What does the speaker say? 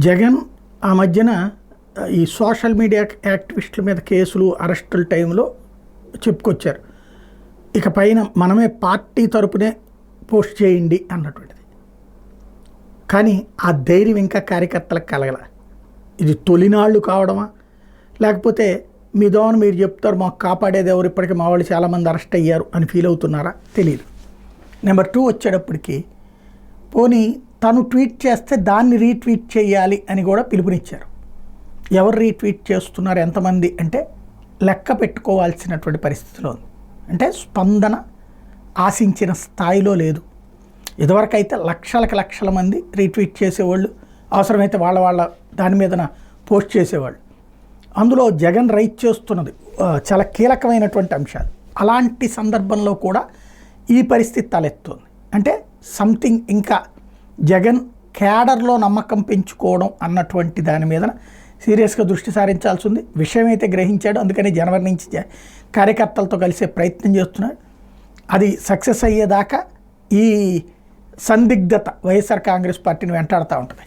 జగన్ ఆ మధ్యన ఈ సోషల్ మీడియా యాక్టివిస్టుల మీద కేసులు అరెస్టుల టైంలో చెప్పుకొచ్చారు. ఇక పైన మనమే పార్టీ తరపునే పోస్ట్ చేయండి అన్నటువంటిది. కానీ ఆ ధైర్యం ఇంకా కార్యకర్తలకు కలగల. ఇది తొలినాళ్ళు కావడమా, లేకపోతే మీ దోవన మీరు చెప్తారు మాకు కాపాడేది ఎవరు, ఇప్పటికీ మా వాళ్ళు చాలామంది అరెస్ట్ అయ్యారు అని ఫీల్ అవుతున్నారా తెలియదు. నెంబర్ 2 వచ్చేటప్పటికి పోనీ తను ట్వీట్ చేస్తే దాన్ని రీట్వీట్ చేయాలి అని కూడా పిలుపునిచ్చారు. ఎవరు రీట్వీట్ చేస్తున్నారు ఎంతమంది అంటే లెక్క పెట్టుకోవాల్సినటువంటి పరిస్థితిలో ఉంది. అంటే స్పందన ఆశించిన స్థాయిలో లేదు. ఇదివరకు అయితే లక్షల మంది రీట్వీట్ చేసేవాళ్ళు, అవసరమైతే వాళ్ళ దాని మీదన పోస్ట్ చేసేవాళ్ళు. అందులో జగన్ రైట్ చేస్తున్నది చాలా కీలకమైనటువంటి అంశాలు. అలాంటి సందర్భంలో కూడా ఈ పరిస్థితి తలెత్తుంది. అంటే సంథింగ్ ఇంకా జగన్ క్యాడర్లో నమ్మకం పెంచుకోవడం అన్నటువంటి దాని మీద సీరియస్గా దృష్టి సారించాల్సి ఉంది. విషయం అయితే గ్రహించాడు, అందుకని జనవరి నుంచి కార్యకర్తలతో కలిసే ప్రయత్నం చేస్తున్నాడు. అది సక్సెస్ అయ్యేదాకా ఈ సందిగ్ధత వైఎస్ఆర్ కాంగ్రెస్ పార్టీని వెంటాడుతూ ఉంటుంది.